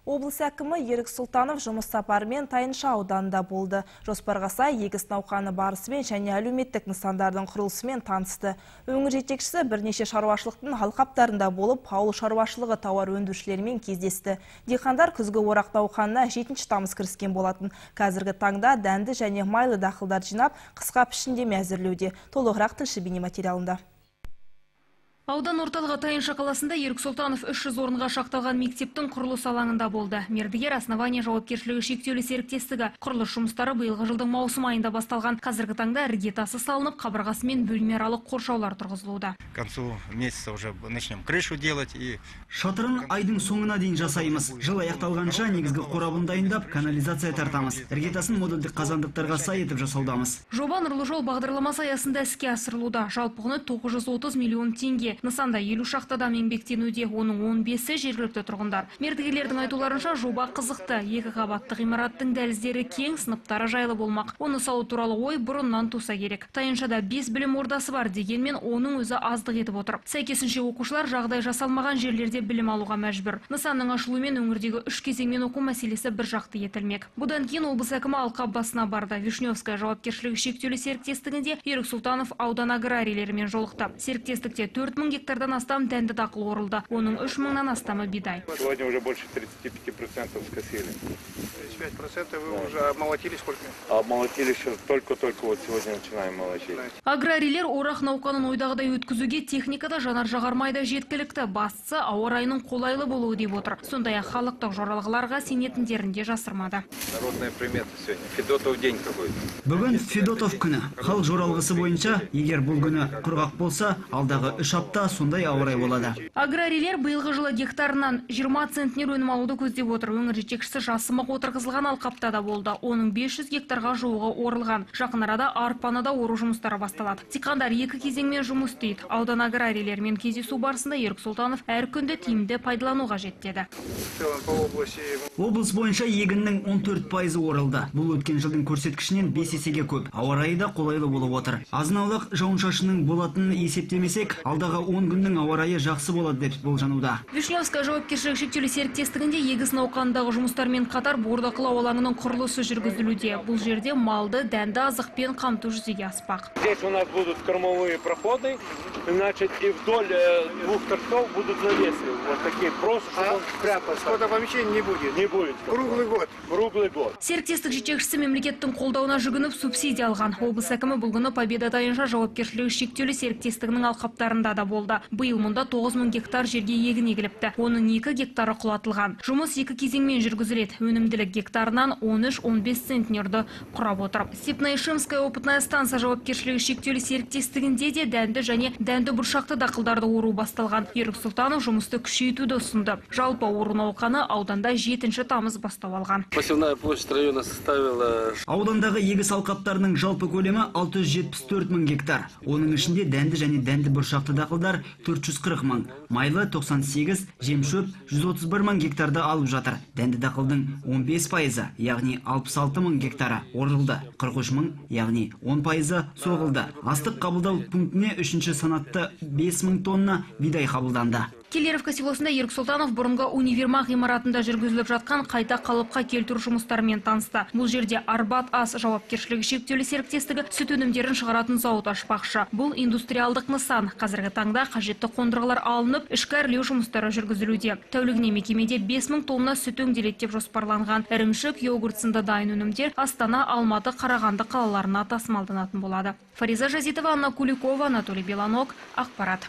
Облыс әкімі Ерік Сұлтанов жұмыс сапарымен Тайынша ауданында болды. Жоспарға сай егіс науқаны барысымен және әлеуметтік нысандардың құрылысымен танысты. Өңір жетекшісі бірнеше шаруашылықтың алқаптарында болып, ауыл шаруашылығы тауар өндірушілерімен кездесті. Диқандар күзгі орақ науқанына 7 тамыз кіріскен болатын. Қазіргі таңда дәнді және майлы дақылдар жинап, қысқа пішіндеме әзірлеуде. Толығырақ тілші бейнематериалында. Аудан орталығы Тайынша қаласында Ерік Сұлтанов 300 орынға шақталған мектептің құрылыс алаңында болды. Мердігер основания жауапкершілігі шектеулі серіктестігі құрылыс жұмыстары биылғы жылдың маусым айында басталған. Қазіргі таңда іргетасы салынып, қабырғасы мен бөлмеаралық қоршаулар тұрғызылуда. К концу месяца уже начнем крышу делать и шатырын айдың соңына дейін жасаймыз. Жыл аяқталғанша негізгі қорабын дайындап, канализация тартамыз. Іргетасын модульдік қазандықтарға сай етіп жасаудамыз. Жоба Нұрлы жол бағдарламасы аясында іске асырылуда. Жалпы құны 930 миллион теңге. Нысанда 50 шақты адам еңбектенуде, оның 15-і жергілікті тұрғындар. Мердігерлердің айтуларынша жоба қызықты. Екі қабатты ғимараттың дәліздері кең, сыныптары жайлы болмақ. Оны салу туралы ой бұрыннан туса керек. Тайыншада 5 білім ордасы бар дегенмен оның өзі аздық етіп отыр. Сәйкесінше оқушылар жағдай жасалмаған жерлерде білім алуға мәжбүр. Нысанның ашылуымен өңірдегі 3 кезеңмен оқу мәселесі бір жақты етілмек. Бұдан кейін облыс әкімі алқап басына барды. Вишневская жауапкершілігі шектеулі серіктестігінде Ерік Сұлтанов аудан аграрийлерімен жолықты. Серіктестікте 4000 гектардан астам дәнді дақыл орылды. Оның 3000-нан астамы бидай. Сегодня уже больше 35% скосили. 35% вы уже обмолотили сколько? Обмолотили еще только вот сегодня начинаем молотить. Аграрийлер орақ науқанын ойдағыдай өткізуге техникада жанар-жағармайда жеткілікті. Бастысы ауа райының қолайлы болуы деп отыр. Сондай-ақ халықтық жоралғыларға сенетіндерін де жасырмады. Народная примета сегодня. Федотов день какой-то. Бүгін Федотов күні. Халық жоралғысы бойынша, егер бұл күні құрғақ болса, алдағы 3 апта сондай ауа рай болады. Аграрийлер биылғы жылы гектарынан 20 центнер өнім алуды көздеп отыр. Өңір жетекшісі жасымық отырғызылған алқапта да болды. Оның 500 гектарға жуығы орылған. Жақын арада арпаны да ору жұмыстары басталады. Диқандар 2 кезеңмен жұмыс істейді. Аудан аграрийлермен кездесу барысында Ерік Сұлтанов әр күнді тиімді пайдалануға жеттеді. Облыс бойынша егіннің 14% орылды. Бұл өткен жылдың көрсеткішінен 5 есеге көп. Ауа райы да қолайлы болып отыр. Азын-аулақ жауын-шашынның болатынын есептемесек, алдағы 10 күннің ауа райы жақсы болады деп болжануда. Вишневская жауапкершілігі шектеулі серіктестігінде егіс науқанындағы жұмыстармен қатар бордақылау алаңының құрылысы жүргізілуде. Бұл жерде малды, дәнді азықпен қамту жүзеге аспақ. Здесь у нас будут кормовые проходы, значит, и вдоль 2 торцов будут навесы. Вот такие просто, чтобы он спрятался. Сходопомещения не будет. Не будет. Круглый год. Круглый год. Серіктестік жетекшісі мемлекеттің қолдауына жүгініп субсидия алған. Облыс әкімі бұл күні Победа Тайынша жауапкершілігі шектеулі серіктестігінің алқаптарында да болды. Биыл мұнда 9000 гектар жерге егін егіліпті. Оның 2 гектары құлатылған. Жұмыс 2 кезеңмен жүргізіледі. Өнімділік гектарынан 13-15 центнерді құрап отыр. Степно-Ишимская опытная станция жауапкершілігі шектеулі серіктестігінде де дәнді және дәнді бұршақты дақылдарды ору басталған. Ерік Сұлтанов жұмысты күшейтуді ұсынды. Жалпы ору науқаны ауданда 7 тамыз бастау алған. Посевная площадь района составила... Аудандағы егіс алқаптарының жалпы көлемі 674 000 гектар. Оның ішінде дәнді және дәнді бұршақты дақылдар 440 000, майлы 98, жемшөп 131 000 гектарды алып жатыр. Дәнді дақылдың 15%, яғни 66 000 гектары орылды. 43 000, яғни 10% соғылды. Астық қабылдау пунктіне 3-ші санатты 5000 тонна бидай қабылданды. Келлеровка селосында Ерік Сұлтанов бұрынғы универмаг ғимаратында жүргізіліп жатқан қайта қалыпқа келтіру жұмыстарымен танысты. Бұл жерде Арбат ас жауапкершілігі шектеулі серіктестігі сүт өнімдерін шығаратын зауыт ашпақшы. Бұл индустриалдық нысан. Қазіргі таңда қажетті қондырғылар алынып, ішкі әрлеу жұмыстары жүргізілуде. Тәулігіне мекемеде 5000 тонна сүт өңделеді деп жоспарланған. Ірімшік, йогурт сынды дайын өнімдер Астана, Алматы, Қарағанды қалаларына тасымалданатын болады. Фариза Жазитова, Анна Куликова, Анатолий Беланок, ақпарат.